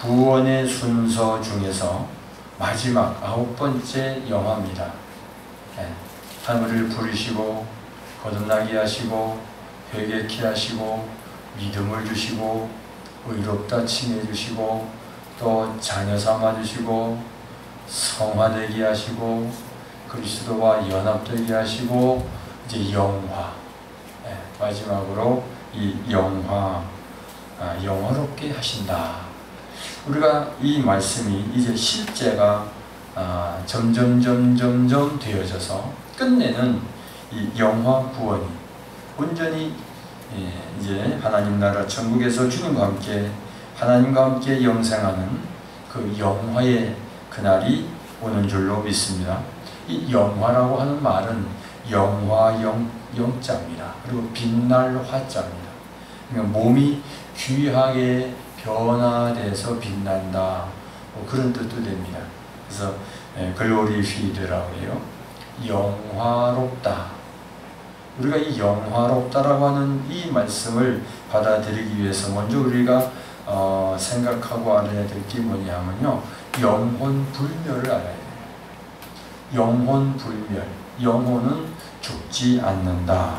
구원의 순서 중에서 마지막 9번째 영화입니다. 하늘을 부르시고 거듭나게 하시고 회개케 하시고 믿음을 주시고 의롭다 칭해 주시고 또 자녀 삼아 주시고 성화되게 하시고 그리스도와 연합되게 하시고 이제 영화, 마지막으로 이 영화롭게 하신다. 우리가 이 말씀이 이제 실제가 점점 되어져서 끝내는 이 영화 구원이 온전히 이제 하나님 나라 천국에서 주님과 함께 하나님과 함께 영생하는 그 영화의 그날이 오는 줄로 믿습니다. 이 영화라고 하는 말은 영화 영자입니다. 그리고 빛날 화자입니다. 그러니까 몸이 귀하게 변화돼서 빛난다, 그런 뜻도 됩니다. 그래서 글로리피드라고 해요. 영화롭다. 우리가 이 영화롭다라고 하는 이 말씀을 받아들이기 위해서 먼저 우리가 생각하고 알아야 될 게 뭐냐면요, 영혼 불멸을 알아야 돼요. 영혼 불멸. 영혼은 죽지 않는다.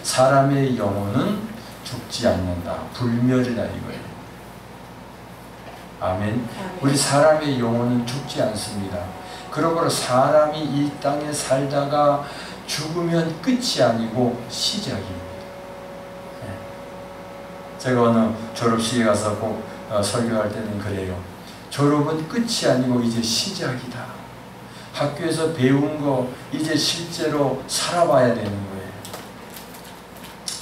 사람의 영혼은 죽지 않는다. 불멸이다 이거예요. 아멘. 우리 사람의 영혼은 죽지 않습니다. 그러므로 사람이 이 땅에 살다가 죽으면 끝이 아니고 시작입니다. 제가 어느 졸업식에 가서 꼭 설교할 때는 그래요. 졸업은 끝이 아니고 이제 시작이다. 학교에서 배운 거 이제 실제로 살아봐야 되는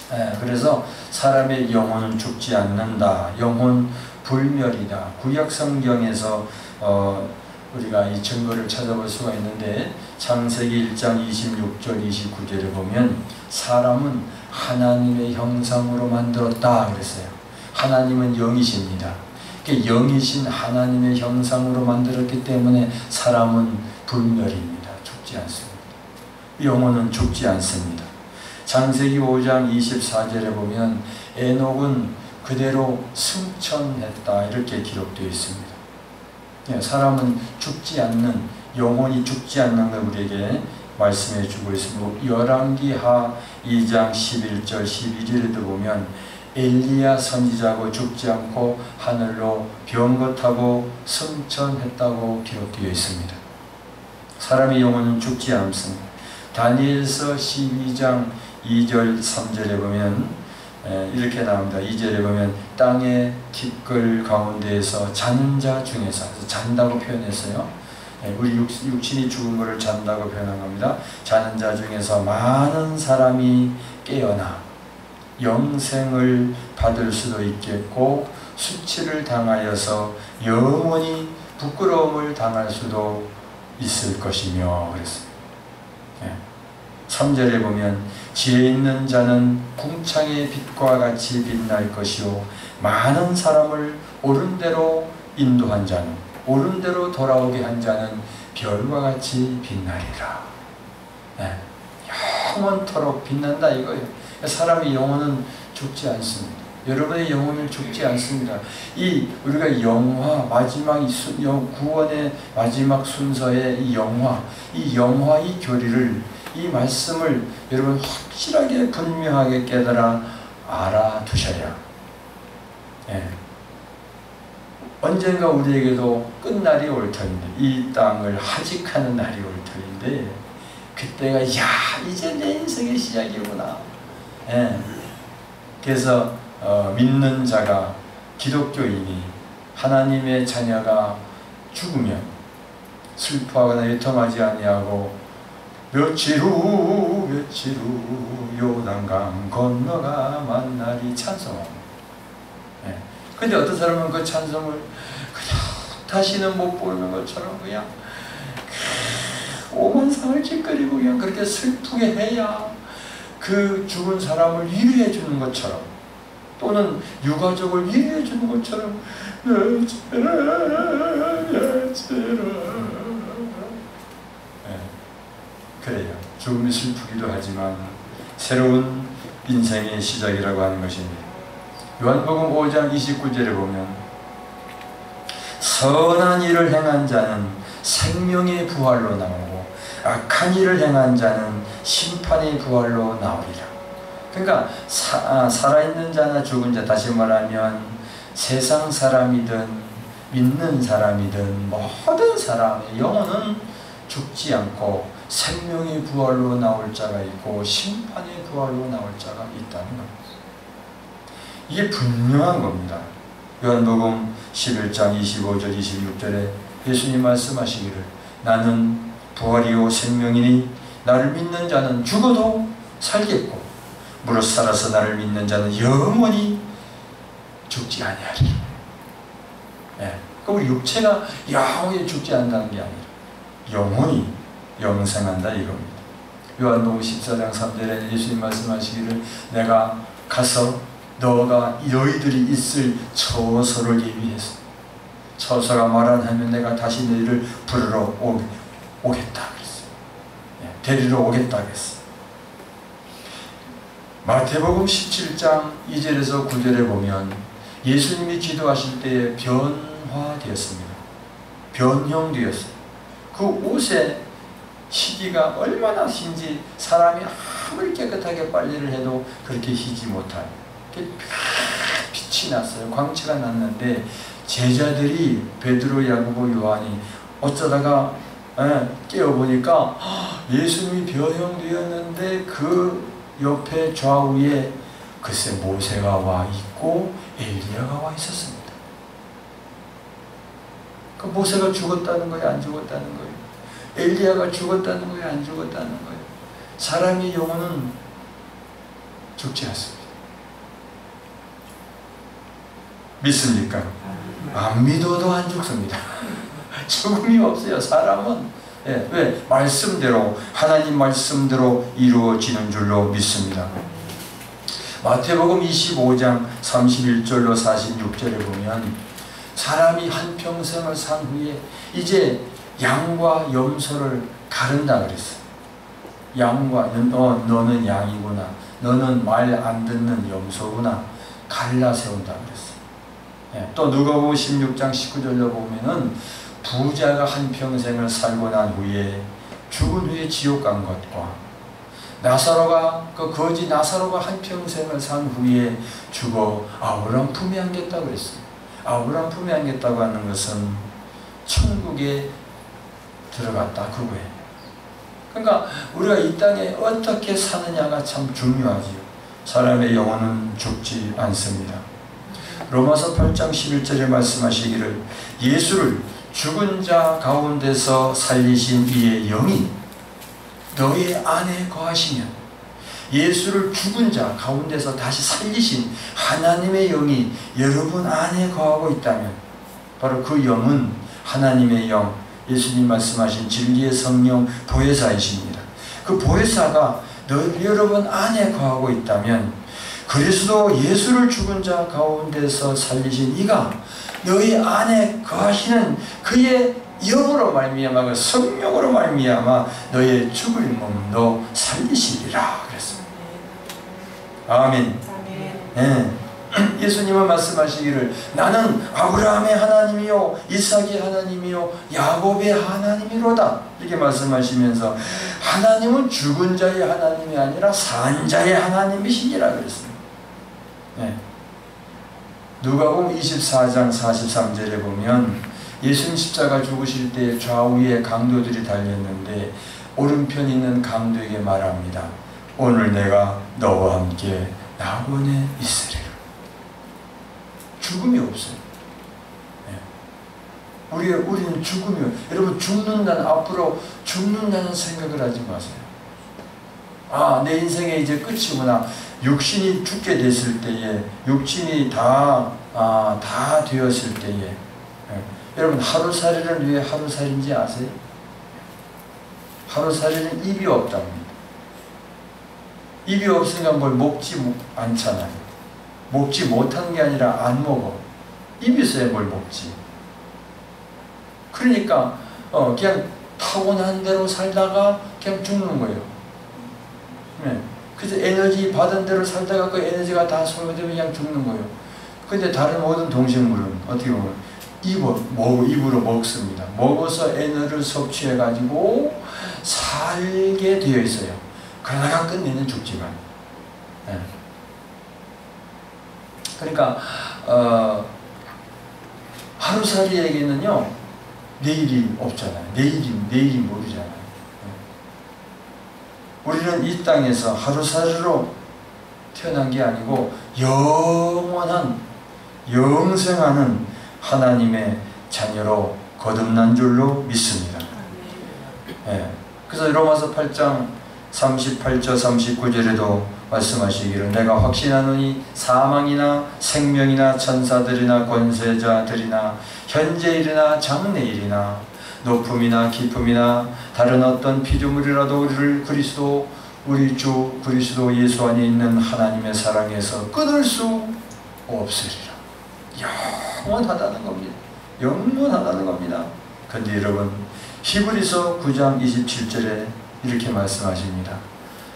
거예요. 그래서 사람의 영혼은 죽지 않는다. 영혼 불멸이다. 구약 성경에서 우리가 이 증거를 찾아볼 수가 있는데 창세기 1장 26절 29절에 보면 사람은 하나님의 형상으로 만들었다 그랬어요. 하나님은 영이십니다. 영이신 하나님의 형상으로 만들었기 때문에 사람은 불멸입니다. 죽지 않습니다. 영혼은 죽지 않습니다. 창세기 5장 24절에 보면 에녹은 그대로 승천했다 이렇게 기록되어 있습니다. 사람은 죽지 않는, 영혼이 죽지 않는 걸 우리에게 말씀해 주고 있습니다. 열왕기하 2장 11절 12절에도 보면 엘리야 선지자고 죽지 않고 하늘로 병거타고 승천했다고 기록되어 있습니다. 사람의 영혼은 죽지 않습니다. 다니엘서 12장 2절 3절에 보면 이렇게 나옵니다. 2절에 보면 땅의 기끌 가운데에서 자는 자 중에서, 잔다고 표현했어요. 우리 육신이 죽은 것을 잔다고 표현한 겁니다. 자는 자 중에서 많은 사람이 깨어나 영생을 받을 수도 있겠고 수치를 당하여서 영원히 부끄러움을 당할 수도 있을 것이며 그랬습니다. 3절에 보면 지혜 있는 자는 궁창의 빛과 같이 빛날 것이요 많은 사람을 옳은 대로 인도한 자는, 옳은 대로 돌아오게 한 자는 별과 같이 빛나리라. 영원토록 빛난다 이거예요. 사람의 영혼은 죽지 않습니다. 여러분의 영혼은 죽지 않습니다. 이 우리가 영화 마지막 구원의 마지막 순서의 이 영화 이 교리를, 이 말씀을 여러분 확실하게 분명하게 깨달아 알아두셔야 언젠가 우리에게도 끝날이 올 터인데, 이 땅을 하직하는 날이 올 터인데 그때가 이제 내 인생의 시작이구나. 그래서 믿는 자가, 기독교인이, 하나님의 자녀가 죽으면 슬퍼하거나 애통하지 아니하고 며칠 후 요단강 건너가 만나리 찬송합니다. 근데 어떤 사람은 그 찬송을 그냥 다시는 못 보는 것처럼 그냥 오만상을 찌끄리고 그냥 그렇게 슬프게 해야 그 죽은 사람을 위로해 주는 것처럼, 또는 유가족을 위로해 주는 것처럼 그래요. 죽음이 슬프기도 하지만 새로운 인생의 시작이라고 하는 것입니다. 요한복음 5장 29절에 보면 선한 일을 행한 자는 생명의 부활로 나오고 악한 일을 행한 자는 심판의 부활로 나오리라. 그러니까 살아있는 자나 죽은 자, 다시 말하면 세상 사람이든 믿는 사람이든 모든 사람의 영혼은 죽지 않고 생명의 부활로 나올 자가 있고 심판의 부활로 나올 자가 있다는 겁니다. 이게 분명한 겁니다. 요한복음 11장 25절 26절에 예수님 말씀하시기를 나는 부활이요 생명이니 나를 믿는 자는 죽어도 살겠고 무릇 살아서 나를 믿는 자는 영원히 죽지 아니하리라. 예. 그러니까 우리 육체가 영원히 죽지 않는다는 게 아니라 영원히 영생한다 이겁니다. 요한복음 14장 3절에 예수님 말씀하시기를 내가 가서 너희들이 있을 처소를 예비했어. 처소가 말 안 하면 내가 다시 너희를 부르러 오겠다 그랬어요. 예. 데리러 오겠다 그랬어요. 마태복음 17장 2절에서 9절에 보면 예수님이 기도하실 때에 변화되었습니다. 변형되었어요. 그 옷의 희기가 얼마나 흰지 사람이 아무리 깨끗하게 빨래를 해도 그렇게 희지 못할 빛이 났어요. 광채가 났는데 제자들이 베드로, 야고보, 요한이 어쩌다가 깨어보니까 예수님이 변형되었는데 그 옆에 좌우에 글쎄 모세가 와 있고 엘리야가 와 있었습니다. 그 모세가 죽었다는 거예요? 안 죽었다는 거예요? 엘리야가 죽었다는 거예요? 안 죽었다는 거예요? 사람의 영혼은 죽지 않습니다. 믿습니까? 안 믿어도 안 죽습니다. 죽음이 없어요. 사람은 왜? 말씀대로 하나님 말씀대로 이루어지는 줄로 믿습니다. 마태복음 25장 31절로 46절에 보면 사람이 한평생을 산 후에 이제 양과 염소를 가른다 그랬어요. 양과 너는 양이구나, 너는 말 안 듣는 염소구나, 갈라 세운다 그랬어요. 또 누가복음 16장 19절로 보면은 부자가 한평생을 살고 난 후에 죽은 후에 지옥 간 것과 나사로가 그 거지 나사로가 한평생을 산 후에 죽어 아브라함 품에 안겼다고 그랬어요. 아브라함 품에 안겼다고 하는 것은 천국에 들어갔다 그거예요. 그러니까 우리가 이 땅에 어떻게 사느냐가 참 중요하지요. 사람의 영혼은 죽지 않습니다. 로마서 8장 11절에 말씀하시기를 예수를 죽은 자 가운데서 살리신 이의 영이 너희 안에 거하시면, 예수를 죽은 자 가운데서 다시 살리신 하나님의 영이 여러분 안에 거하고 있다면 바로 그 영은 하나님의 영, 예수님 말씀하신 진리의 성령 보혜사이십니다. 그 보혜사가 여러분 안에 거하고 있다면 그리스도 예수를 죽은 자 가운데서 살리신 이가 너희 안에 거하시는 그의 영으로 말미암아 그 성령으로 말미암아 너의 죽을 몸도 살리시리라 그랬습니다. 아멘. 네. 예수님은 말씀하시기를 나는 아브라함의 하나님이요 이삭의 하나님이요 야곱의 하나님이로다 이렇게 말씀하시면서 하나님은 죽은 자의 하나님이 아니라 산 자의 하나님이시니라 그랬습니다. 네. 누가복음 24장 43절에 보면 예수님 십자가 죽으실 때 좌우에 강도들이 달렸는데 오른편에 있는 강도에게 말합니다. 오늘 내가 너와 함께 낙원에 있으리라. 죽음이 없어요. 네. 우리는 죽음이, 여러분 죽는다는, 앞으로 죽는다는 생각을 하지 마세요. 아, 내 인생에 이제 끝이구나. 육신이 죽게 됐을 때에, 육신이 다 되었을 때에, 여러분 하루살이를 위해 하루살인지 아세요? 하루살이는 입이 없답니다. 입이 없으니까 뭘 먹지 않잖아요. 먹지 못한 게 아니라 안 먹어. 입이 있어야 뭘 먹지. 그러니까 그냥 타고난 대로 살다가 그냥 죽는 거예요. 네. 그래서 에너지 받은 대로 살다가 그 에너지가 다 소요되면 그냥 죽는 거예요. 근데 다른 모든 동식물은 어떻게 보면 입으로 먹습니다. 먹어서 에너지를 섭취해 가지고 살게 되어 있어요. 그러다가 끝내는 죽지만. 네. 그러니까 하루살이에게는요 내일이 없잖아요. 내일이 모르잖아요. 우리는 이 땅에서 하루살이로 태어난 게 아니고 영원한 영생하는 하나님의 자녀로 거듭난 줄로 믿습니다. 예. 그래서 로마서 8장 38절 39절에도 말씀하시기를 내가 확신하노니 사망이나 생명이나 천사들이나 권세자들이나 현재일이나 장래일이나 높음이나 깊음이나 다른 어떤 피조물이라도 우리를 그리스도 우리 주 그리스도 예수 안에 있는 하나님의 사랑에서 끊을 수 없으리라. 영원하다는 겁니다. 영원하다는 겁니다. 근데 여러분 히브리서 9장 27절에 이렇게 말씀하십니다.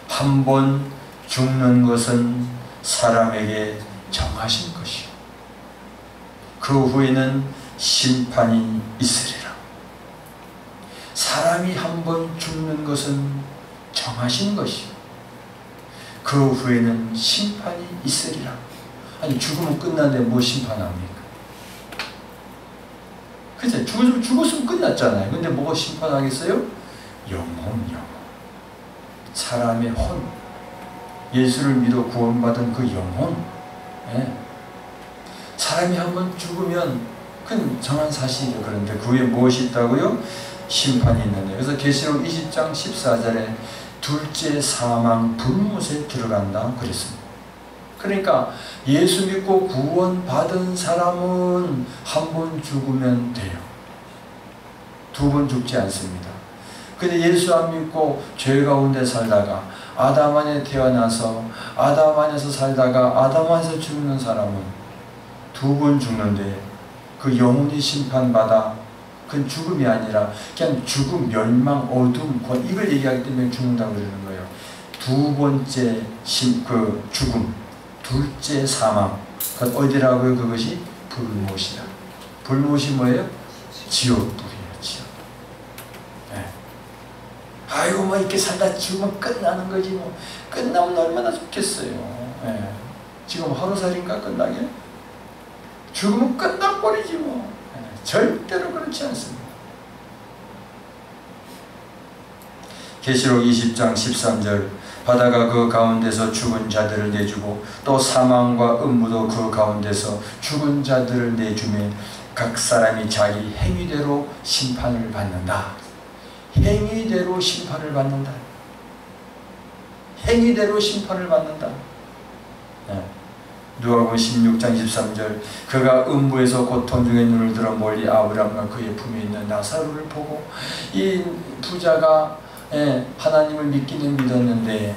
한 번 죽는 것은 사람에게 정하신 것이요 그 후에는 심판이 있으리라. 사람이 한 번 죽는 것은 정하신 것이요 그 후에는 심판이 있으리라. 아니 죽으면 끝났는데 뭐 심판합니까? 그치? 죽었으면 끝났잖아요. 근데 뭐가 심판하겠어요? 영혼. 사람의 혼. 예수를 믿어 구원받은 그 영혼. 예. 사람이 한번 죽으면 그건 정한 사실이에요. 그런데 그 후에 무엇이 있다고요? 심판이 있는데. 그래서 계시록 20장 14절에 둘째 사망 불못에 들어간다 그랬습니다. 그러니까 예수 믿고 구원받은 사람은 한 번 죽으면 돼요. 두 번 죽지 않습니다. 근데 예수 안 믿고 죄 가운데 살다가 아담 안에 태어나서 아담 안에서 살다가 아담 안에서 죽는 사람은 두 번 죽는데 그 영혼이 심판받아 그건 죽음이 아니라 그냥 죽음, 멸망, 어둠 이걸 얘기하기 때문에 죽는다고 그러는 거예요. 두 번째 죽음, 둘째 사망. 그건 어디라고요? 그것이 불못이다. 불못이 뭐예요? 지옥불이에요. 지옥. 네. 아이고 뭐 이렇게 살다 죽으면 끝나는 거지 뭐. 끝나면 얼마나 좋겠어요. 네. 지금 하루살인가 끝나게? 죽으면 끝나버리지 뭐. 네. 절대로 그렇지 않습니다. 계시록 20장 13절 바다가 그 가운데서 죽은 자들을 내주고 또 사망과 음부도 그 가운데서 죽은 자들을 내주매 각 사람이 자기 행위대로 심판을 받는다. 행위대로 심판을 받는다. 행위대로 심판을 받는다. 네. 누가복음 16장 23절 그가 음부에서 고통 중에 눈을 들어 멀리 아브라함과 그의 품에 있는 나사로를 보고 이 부자가 하나님을 믿기는 믿었는데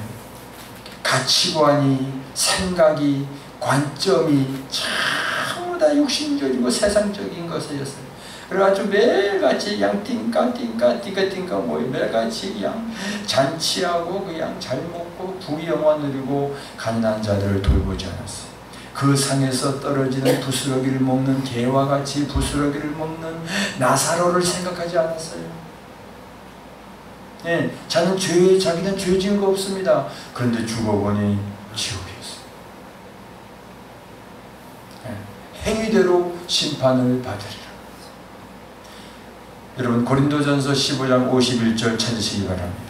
가치관이 생각이 관점이 전부 다 육신적이고 세상적인 것이었어요. 그래가지고 매일같이 그냥 띵까 뭐예요. 매일같이 그냥 잔치하고 그냥 잘 먹고 부귀영화 누리고 가난한 자들을 돌보지 않았어요. 그 상에서 떨어지는 부스러기를 먹는 개와 같이 부스러기를 먹는 나사로를 생각하지 않았어요. 예, 자기는 죄 지은 거 없습니다. 그런데 죽어보니 지옥이었어요. 예, 행위대로 심판을 받으리라. 여러분 고린도전서 15장 51절 찾으시기 바랍니다.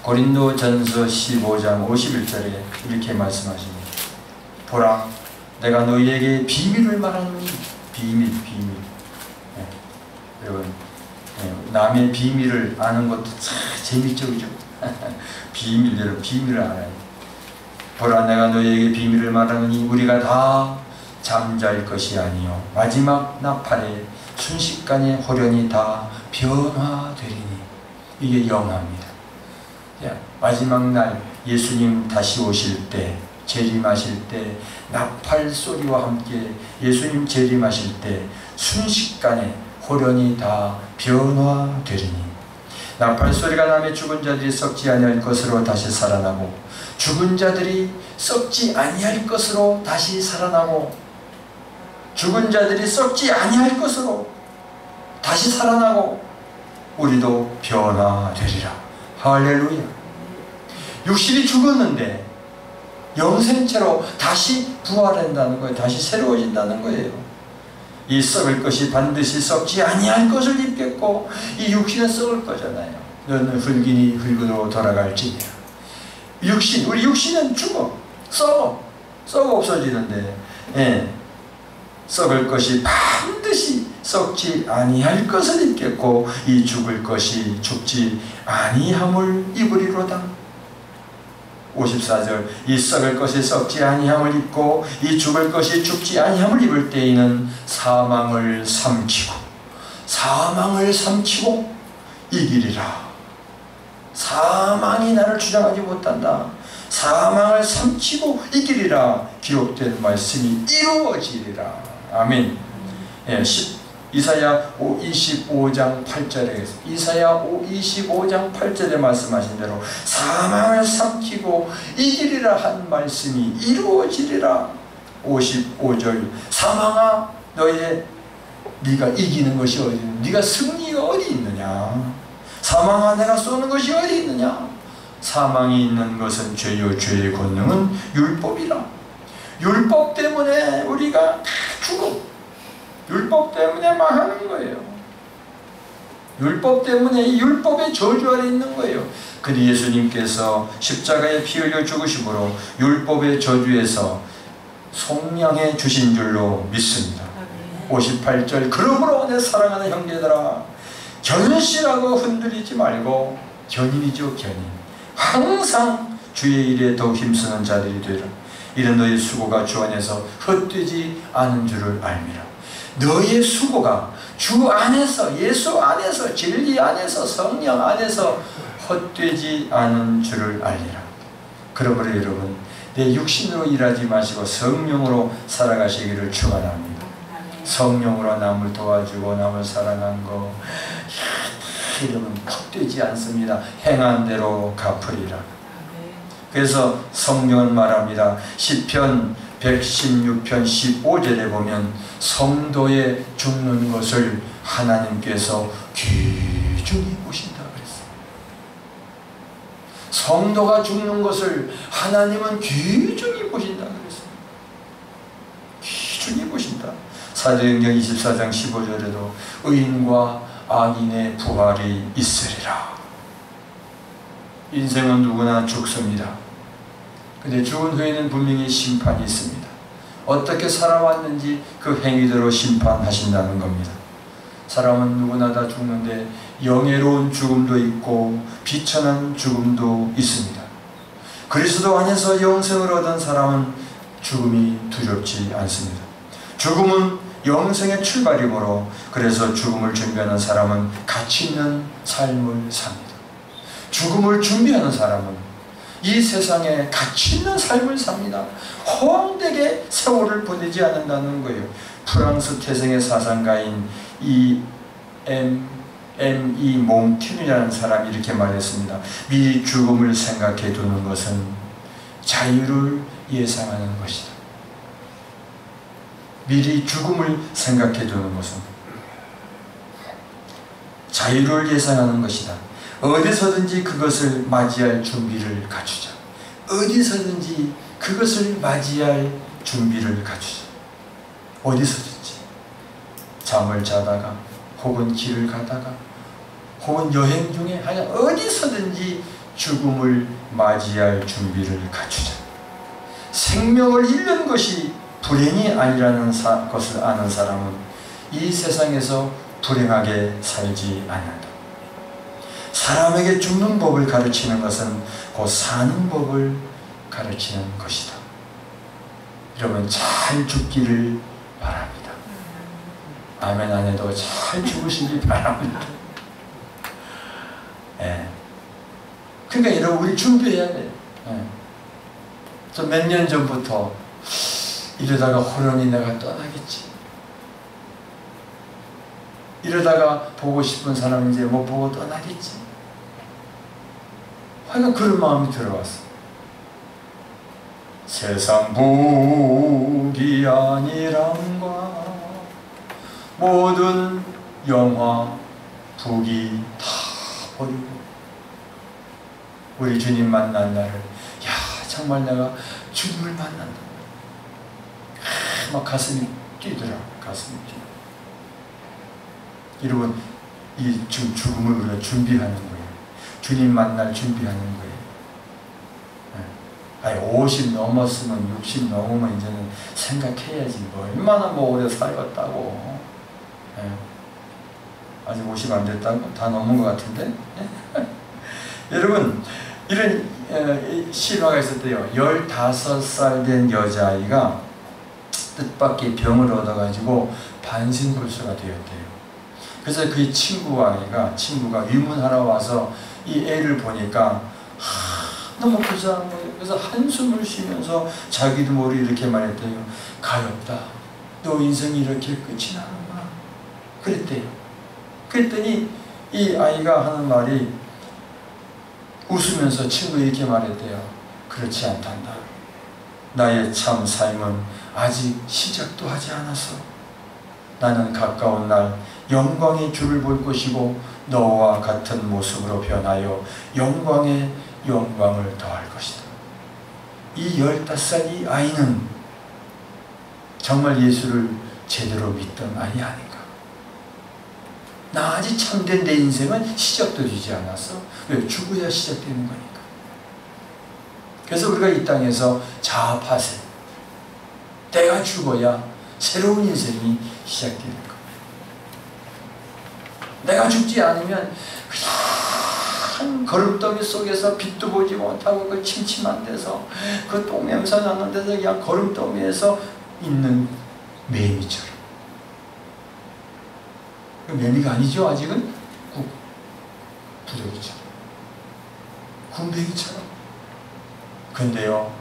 고린도전서 15장 51절에 이렇게 말씀하십니다. 보라, 내가 너희에게 비밀을 말하노니 비밀. 예, 여러분 남의 비밀을 아는 것도 참 재밌죠, 그죠? 비밀대로 비밀을 알아요. 보라, 내가 너희에게 비밀을 말하노니 우리가 다 잠잘 것이 아니요 마지막 나팔에 순식간에 호련히 다 변화되리니. 이게 영화입니다. 마지막 날 예수님 다시 오실 때, 재림하실 때, 나팔 소리와 함께 예수님 재림하실 때 순식간에 호련히 다 변화되리니. 나팔 소리가 나며 죽은 자들이 썩지 아니할 것으로 다시 살아나고 죽은 자들이 썩지 아니할 것으로 다시 살아나고. 죽은 자들이 썩지 아니할 것으로 다시 살아나고 우리도 변화되리라. 할렐루야. 육신이 죽었는데 영생체로 다시 부활한다는 거예요. 다시 새로워진다는 거예요. 이 썩을 것이 반드시 썩지 아니할 것을 입겠고, 이 육신은 썩을 거잖아요. 너는 흙이니 흙으로 돌아갈지니라. 육신, 우리 육신은 죽어, 썩어 없어지는데, 썩을 것이 반드시 썩지 아니할 것을 입겠고, 이 죽을 것이 죽지 아니함을 입으리로다. 54절, 이 썩을 것이 썩지 아니함을 입고 이 죽을 것이 죽지 아니함을 입을 때에는 사망을 삼키고 이기리라. 사망이 나를 주장하지 못한다. 사망을 삼키고 이기리라. 기록된 말씀이 이루어지리라. 아멘. 이사야 25장 8절에 이사야 25장 8절에 말씀하신 대로 사망을 삼키고 이기리라 한 말씀이 이루어지리라. 55절, 사망아 네가 이기는 것이 어디 있느냐? 네가 승리가 어디 있느냐? 사망아 내가 쏘는 것이 어디 있느냐? 사망이 있는 것은 죄요, 죄의 권능은 율법이라. 율법 때문에 우리가 죽어. 율법 때문에 망하는 거예요. 율법 때문에 이 율법의 저주 아래 있는 거예요. 그런데 예수님께서 십자가에 피 흘려 죽으심으로 율법의 저주에서 속량해 주신 줄로 믿습니다. 58절, 그러므로 내 사랑하는 형제들아, 견실하고 흔들리지 말고, 견인이죠, 견인. 항상 주의 일에 더욱 힘쓰는 자들이 되라. 이런 너희 수고가 주 안에서 헛되지 않은 줄을 알미라. 너의 수고가 주 안에서, 예수 안에서, 진리 안에서, 성령 안에서 헛되지 않은 줄을 알리라. 그러므로 여러분, 내 육신으로 일하지 마시고 성령으로 살아가시기를 축원합니다. 성령으로 남을 도와주고 남을 사랑한 거 이름은 헛되지 않습니다. 행한 대로 갚으리라. 그래서 성령은 말합니다. 시편 116편 15절에 보면 성도의 죽는 것을 하나님께서 귀중히 보신다 그랬어요. 성도가 죽는 것을 하나님은 귀중히 보신다 그랬어요. 귀중히 보신다. 사도행전 24장 15절에도 의인과 악인의 부활이 있으리라. 인생은 누구나 죽습니다. 근데 죽은 후에는 분명히 심판이 있습니다. 어떻게 살아왔는지 그 행위대로 심판하신다는 겁니다. 사람은 누구나 다 죽는데 영예로운 죽음도 있고 비천한 죽음도 있습니다. 그리스도 안에서 영생을 얻은 사람은 죽음이 두렵지 않습니다. 죽음은 영생의 출발이므로, 그래서 죽음을 준비하는 사람은 가치 있는 삶을 삽니다. 죽음을 준비하는 사람은 이 세상에 가치 있는 삶을 삽니다. 허황되게 세월을 보내지 않는다는 거예요. 프랑스 태생의 사상가인 M.E. 몽테뉴라는 사람이 이렇게 말했습니다. 미리 죽음을 생각해 두는 것은 자유를 예상하는 것이다. 미리 죽음을 생각해 두는 것은 자유를 예상하는 것이다. 어디서든지 그것을 맞이할 준비를 갖추자. 어디서든지 그것을 맞이할 준비를 갖추자. 어디서든지 잠을 자다가 혹은 길을 가다가 혹은 여행 중에 하여 어디서든지 죽음을 맞이할 준비를 갖추자. 생명을 잃는 것이 불행이 아니라는 것을 아는 사람은 이 세상에서 불행하게 살지 않는다. 사람에게 죽는 법을 가르치는 것은 곧 사는 법을 가르치는 것이다. 여러분 잘 죽기를 바랍니다. 아멘 안 해도 잘 죽으시기 바랍니다. 그러니까 여러분 우리 준비해야 돼요. 저 몇 년 전부터 이러다가 호련히 내가 떠나겠지. 이러다가 보고 싶은 사람 이제 못 보고 떠나겠지. 하여간 그런 마음이 들어왔어. 세상 복이 아니란가 모든 영화, 부귀 다 버리고 우리 주님 만난 날을, 야, 정말 내가 주님을 만난다. 막 가슴이 뛰더라. 가슴이 뛰어. 여러분, 이 죽음을 우리가 준비하는 거예요. 주님 만날 준비하는 거예요. 아니 50 넘었으면 60 넘으면 이제는 생각해야지. 뭐 얼마나 뭐 오래 살았다고. 아직 50 안 됐다고? 다 넘은 것 같은데? 여러분, 이런 실화가 있었대요. 15살 된 여자아이가 뜻밖의 병을 얻어가지고 반신불수가 되었대요. 그래서 그 친구가 위문하러 와서 이 애를 보니까 너무 불쌍한 거예요. 그래서 한숨을 쉬면서 자기도 모르게 이렇게 말했대요. 가엾다. 너 인생이 이렇게 끝이 나는구나. 그랬대요. 그랬더니 이 아이가 하는 말이, 웃으면서 친구에 이렇게 말했대요. 그렇지 않단다. 나의 참 삶은 아직 시작도 하지 않았어. 나는 가까운 날 영광의 주를 볼 것이고 너와 같은 모습으로 변하여 영광의 영광을 더할 것이다. 이 15살 이 아이는 정말 예수를 제대로 믿던 아이 아닌가. 나 아직 참된 내 인생은 시작도 되지 않았어. 왜? 죽어야 시작되는 거니까. 그래서 우리가 이 땅에서 자아파세, 내가 죽어야 새로운 인생이 시작되는 거야. 내가 죽지 않으면 그냥 거름더미 속에서 빛도 보지 못하고 그 침침한 데서, 그 똥냄새 나는 데서 그냥 거름더미에서 있는 매미처럼. 매미가 아니죠, 아직은? 부더기처럼, 군뱅이처럼. 근데요,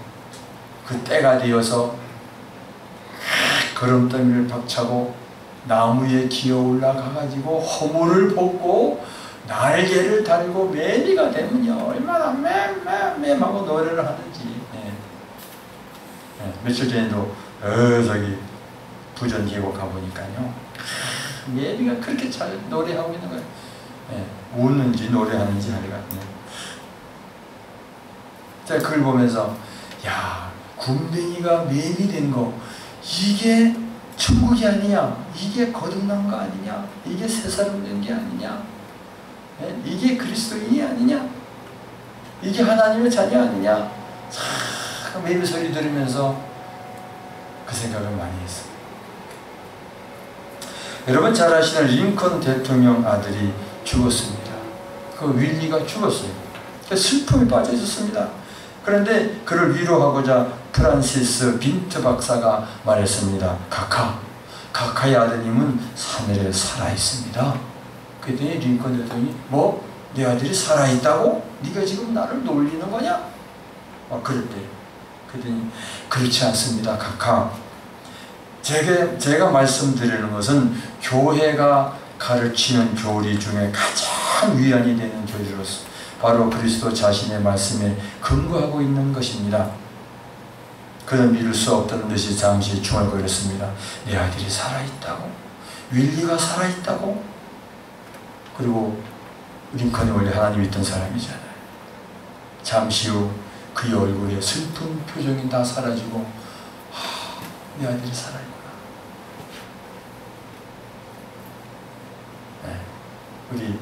그 때가 되어서 거름더미를 박차고 나무에 기어 올라가가지고 허물을 벗고 날개를 달고 매미가 되면요, 얼마나 맴하고 노래를 하는지. 며칠 전에도 저기 부전 계곡 가보니까요, 매미가 그렇게 잘 노래하고 있는 거예요. 우는지 노래하는지 하리가. 제가 그걸 보면서, 야, 군뱅이가 매미 된 거, 이게 천국이 아니냐, 이게 거듭난 거 아니냐, 이게 새 사람 된 게 아니냐, 이게 그리스도인이 아니냐, 이게 하나님의 자녀 아니냐. 참 매미 소리 들으면서 그 생각을 많이 했어요. 여러분 잘 아시는 링컨 대통령 아들이 죽었습니다. 그 윌리가 죽었어요. 슬픔에 빠져 있었습니다. 그런데 그를 위로하고자 프란시스 빈트 박사가 말했습니다. 카카의 아드님은 하늘에 살아있습니다. 그랬더니 링컨 대통령이, 뭐? 내 아들이 살아있다고? 네가 지금 나를 놀리는 거냐? 그랬대요. 그랬더니, 그렇지 않습니다, 카카. 제가 말씀드리는 것은 교회가 가르치는 교리 중에 가장 위안이 되는 교리로서 바로 그리스도 자신의 말씀에 근거하고 있는 것입니다. 그는 믿을 수 없다는 듯이 잠시 중얼거렸습니다. 내 아들이 살아있다고? 윌리가 살아있다고? 그리고 링컨이 원래 하나님 믿던 사람이잖아요. 잠시 후 그의 얼굴에 슬픈 표정이 다 사라지고, 내 아들이 살아있구나. 우리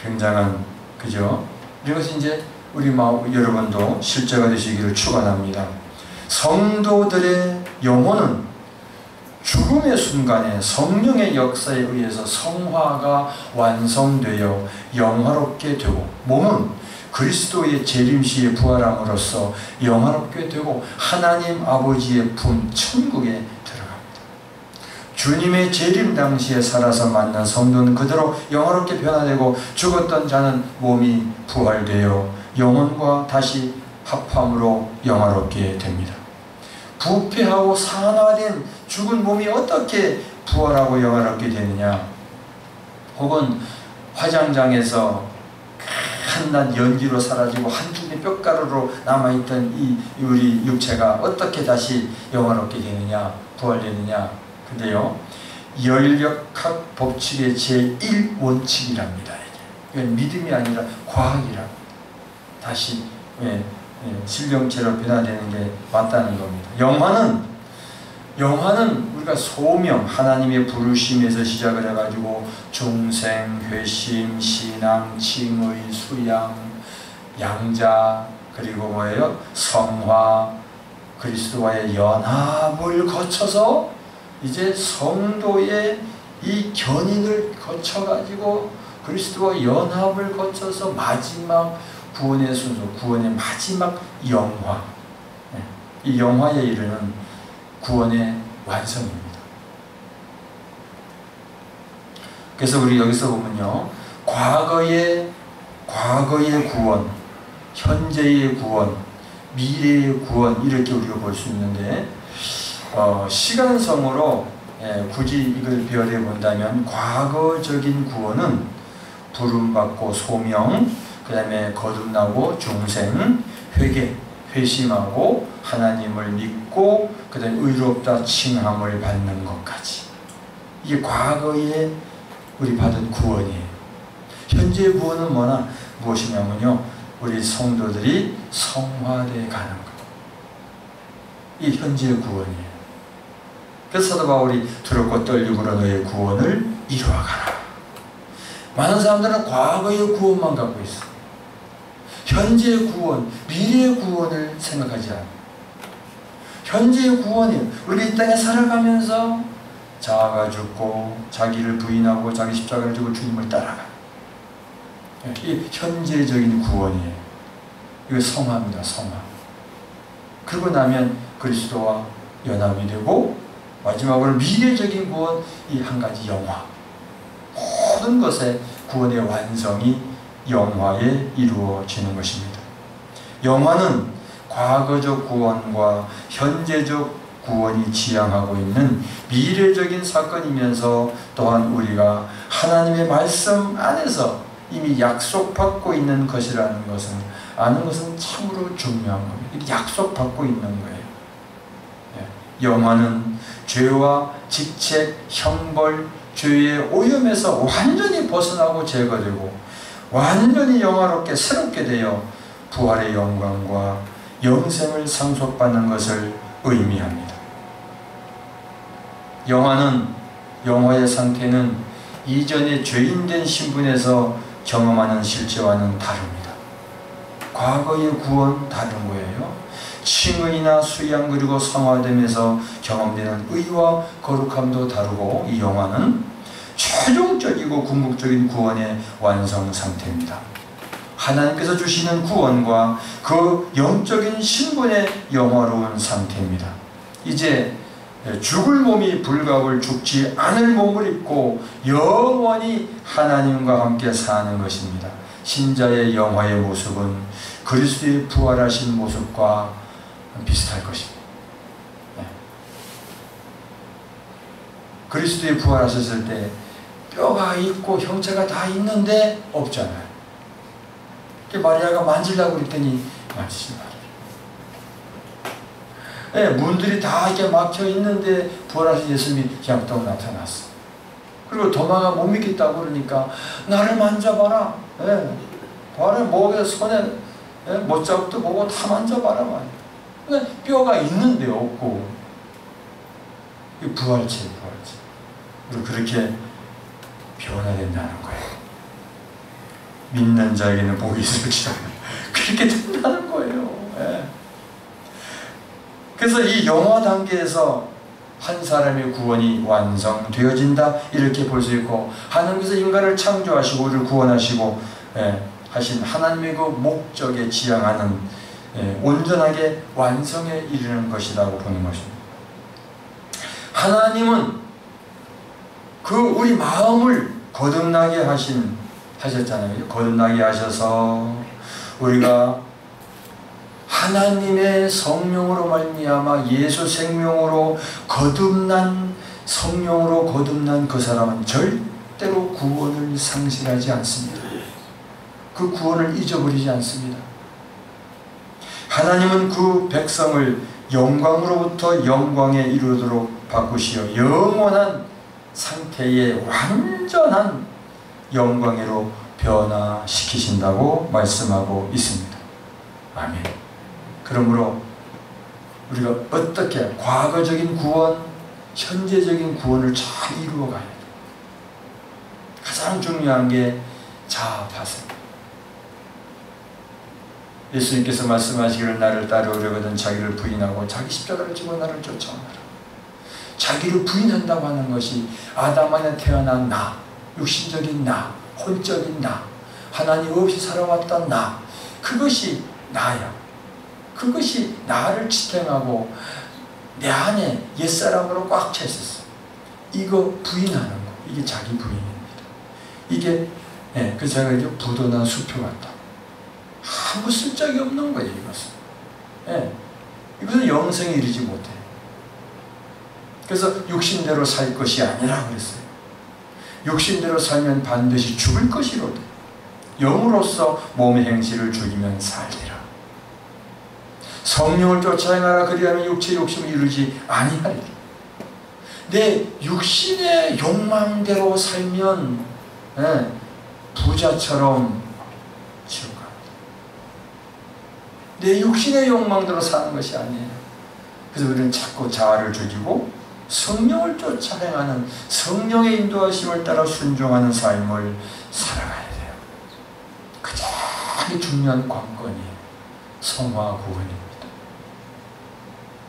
굉장한, 그죠? 이것이 이제 우리 여러분도 실제가 되시기를 축원합니다. 성도들의 영혼은 죽음의 순간에 성령의 역사에 의해서 성화가 완성되어 영화롭게 되고, 몸은 그리스도의 재림시에 부활함으로써 영화롭게 되고 하나님 아버지의 품 천국에 들어갑니다. 주님의 재림 당시에 살아서 만난 성도는 그대로 영화롭게 변화되고, 죽었던 자는 몸이 부활되어 영혼과 다시 합함으로 영화롭게 됩니다. 부패하고 산화된 죽은 몸이 어떻게 부활하고 영화롭게 되느냐? 혹은 화장장에서 한낱 연기로 사라지고 한 줌의 뼈가루로 남아있던 이 우리 육체가 어떻게 다시 영화롭게 되느냐, 부활되느냐? 근데요, 연력학 법칙의 제1원칙이랍니다. 이건 믿음이 아니라 과학이라. 다시 신령체로 변화되는 게 맞다는 겁니다. 영화는 우리가 소명, 하나님의 부르심에서 시작을 해가지고 중생, 회심, 신앙, 칭의, 수양, 양자, 그리고 뭐예요? 성화, 그리스도와의 연합을 거쳐서 이제 성도의 이 견인을 거쳐가지고 그리스도와 연합을 거쳐서 마지막 구원의 순서, 구원의 마지막 영화, 이 영화에 이르는 구원의 완성입니다. 그래서 우리 여기서 보면요, 과거의 구원, 현재의 구원, 미래의 구원, 이렇게 우리가 볼 수 있는데, 시간성으로 굳이 이걸 비교해 본다면 과거적인 구원은 부름받고 소명, 그 다음에 거듭나고 중생, 회개, 회심하고 하나님을 믿고 그 다음에 의롭다 칭함을 받는 것까지, 이게 과거에 우리 받은 구원이에요. 현재의 구원은 무엇이냐면요, 우리 성도들이 성화되어 가는 것, 이 현재의 구원이에요. 그래서 사도 바울이 두렵고 떨림으로 너의 구원을 이루어가라. 많은 사람들은 과거의 구원만 갖고 있어. 현재의 구원, 미래의 구원을 생각하지 않아. 현재의 구원이에요. 우리가 이 땅에 살아가면서 자아가 죽고 자기를 부인하고 자기 십자가를 지고 주님을 따라가. 이 현재적인 구원이에요. 이거 성화입니다. 성화. 그러고 나면 그리스도와 연합이 되고, 마지막으로 미래적인 구원, 이 한 가지 영화. 모든 것의 구원의 완성이 영화에 이루어지는 것입니다. 영화는 과거적 구원과 현재적 구원이 지향하고 있는 미래적인 사건이면서, 또한 우리가 하나님의 말씀 안에서 이미 약속받고 있는 것이라는 것은, 아는 것은 참으로 중요한 겁니다. 약속받고 있는 거예요. 영화는 죄와 직책, 형벌, 죄의 오염에서 완전히 벗어나고 제거되고 완전히 영화롭게 새롭게 되어 부활의 영광과 영생을 상속받는 것을 의미합니다. 영화의 상태는 이전의 죄인된 신분에서 경험하는 실제와는 다릅니다. 과거의 구원 다른 거예요. 칭의나 수양 그리고 성화됨에서 경험되는 의와 거룩함도 다르고, 이 영화는 최종적이고 궁극적인 구원의 완성 상태입니다. 하나님께서 주시는 구원과 그 영적인 신분의 영화로운 상태입니다. 이제 죽을 몸이 불가을 죽지 않을 몸을 입고 영원히 하나님과 함께 사는 것입니다. 신자의 영화의 모습은 그리스도의 부활하신 모습과 비슷할 것입니다. 그리스도의 부활하셨을 때 뼈가 있고 형체가 다 있는데 없잖아요. 마리아가 만지려고 그랬더니 만지지 말아요. 문들이 다 이렇게 막혀 있는데 부활하신 예수님이 그냥 또 나타났어. 그리고 도마가 못 믿겠다고 그러니까 나를 만져봐라. 발에 목에 손에 못자국도 보고 다 만져봐라 말이야. 뼈가 있는데 없고, 부활체. 그리고 그렇게 변화된다는 거예요. 믿는 자에게는 복이 있을지라. 그렇게 된다는 거예요. 그래서 이 영화 단계에서 한 사람의 구원이 완성되어진다, 이렇게 볼 수 있고, 하나님께서 인간을 창조하시고 우리를 구원하시고 하신 하나님의 그 목적에 지향하는 온전하게 완성에 이르는 것이라고 보는 것입니다. 하나님은 그 우리 마음을 거듭나게 하셨잖아요. 거듭나게 하셔서 우리가 하나님의 성령으로 말미암아 예수 생명으로 거듭난, 성령으로 거듭난 그 사람은 절대로 구원을 상실하지 않습니다. 그 구원을 잊어버리지 않습니다. 하나님은 그 백성을 영광으로부터 영광에 이르도록 바꾸시어 영원한 상태의 완전한 영광으로 변화시키신다고 말씀하고 있습니다. 아멘. 그러므로 우리가 어떻게 과거적인 구원, 현재적인 구원을 잘 이루어가야 돼요. 가장 중요한 게 자아파생. 예수님께서 말씀하시기를 나를 따르려거든 자기를 부인하고 자기 십자가를 지고 나를 쫓아오너라. 자기를 부인한다고 하는 것이 아담 안에 태어난 나, 육신적인 나, 혼적인 나, 하나님 없이 살아왔던 나, 그것이 나야. 그것이 나를 지탱하고 내 안에 옛사람으로 꽉 차 있었어. 이거 부인하는 거, 이게 자기 부인입니다. 이게 그래서 제가 이제 부도난 수표 같다. 아무 쓸데기 없는 거예요. 이것은 이것은 영생에 이르지 못해. 그래서 육신대로 살 것이 아니라 그랬어요. 육신대로 살면 반드시 죽을 것이로다. 영으로서 몸의 행실을 죽이면 살리라. 성령을 쫓아 행하라. 그리하면 육체의 욕심을 이루지 아니하리라. 내 육신의 욕망대로 살면 부자처럼 지옥 갑니다. 내 육신의 욕망대로 사는 것이 아니에요. 그래서 우리는 자꾸 자아를 죽이고 성령을 쫓아 행하는, 성령의 인도하심을 따라 순종하는 삶을 살아가야 돼요. 가장 중요한 관건이 성화 구원입니다.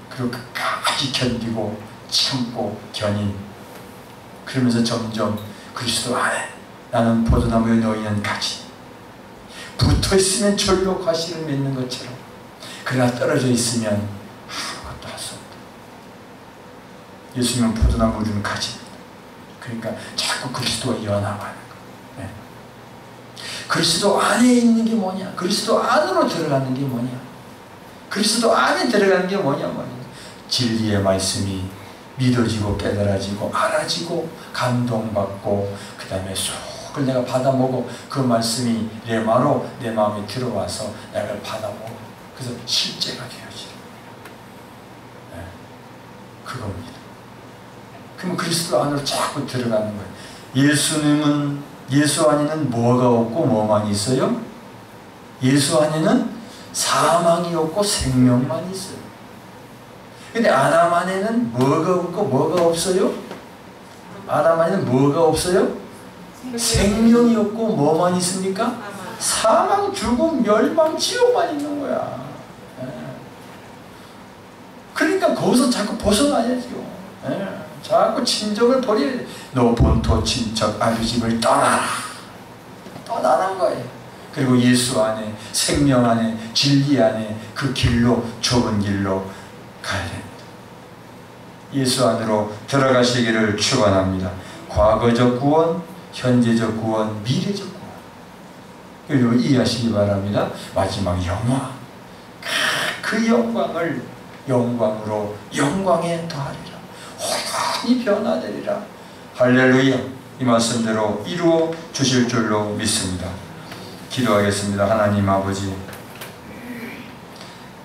그리고 끝까지 견디고 참고 견인, 그러면서 점점 그리스도 안에 나는 포도나무에 놓이는 가지, 붙어있으면 절로 가시를 맺는 것처럼, 그러나 떨어져 있으면 아무것도 할 수 없다. 예수님은 포도나무, 우리는 가지입니다. 그러니까 자꾸 그리스도와 연합하는 거. 그리스도 안에 있는 게 뭐냐? 그리스도 안으로 들어가는 게 뭐냐? 그리스도 안에 들어가는 게 뭐냐? 진리의 말씀이 믿어지고 깨달아지고 알아지고 감동받고, 그 다음에 속을 내가 받아먹고, 그 말씀이 레마로 내 마음에 들어와서 내가 받아먹고, 그래서 실제가 되어지는 그겁니다. 그럼 그리스도 안으로 자꾸 들어가는 거예요. 예수님은, 예수 안에는 뭐가 없고 뭐만 있어요? 예수 안에는 사망이 없고 생명만 있어요. 근데 아담 안에는 뭐가 없고 뭐가 없어요? 아담 안에는 뭐가 없어요? 생명이 없고 뭐만 있습니까? 사망, 죽음, 멸망, 지옥만 있는 거야. 그러니까 거기서 자꾸 벗어나야죠. 자꾸 친정을 버려야 돼. 너 본토 친척 아버지를 떠나라. 떠나는 거예요. 그리고 예수 안에, 생명 안에, 진리 안에, 그 길로, 좁은 길로 가야 됩니다. 예수 안으로 들어가시기를 축원합니다. 과거적 구원, 현재적 구원, 미래적 구원. 그리고 이해하시기 바랍니다. 마지막 영화, 그 영광을 영광으로 영광에 더하리라. 혼란이 변화되리라. 할렐루야. 이 말씀대로 이루어 주실 줄로 믿습니다. 기도하겠습니다. 하나님 아버지,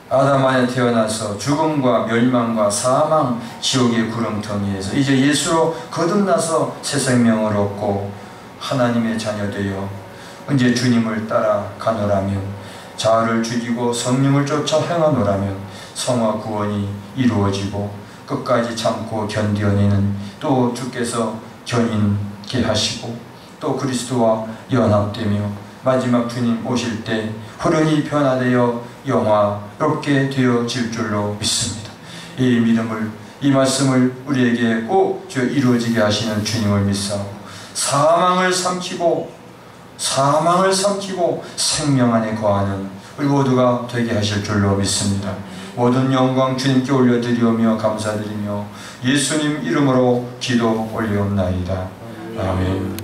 아담 안에 태어나서 죽음과 멸망과 사망, 지옥의 구렁텅이에서 이제 예수로 거듭나서 새 생명을 얻고 하나님의 자녀 되어 이제 주님을 따라가노라면, 자아를 죽이고 성령을 쫓아 행하노라면 성화 구원이 이루어지고 끝까지 참고 견뎌내는, 또 주께서 견인케 하시고 또 그리스도와 연합되며 마지막 주님 오실 때 홀연히 변화되어 영화롭게 되어질 줄로 믿습니다. 이 믿음을, 이 말씀을 우리에게 꼭 이루어지게 하시는 주님을 믿사오고 사망을 삼키고 생명 안에 거하는 우리 모두가 되게 하실 줄로 믿습니다. 모든 영광 주님께 올려드리오며 감사드리며 예수님 이름으로 기도 올리옵나이다. 아멘.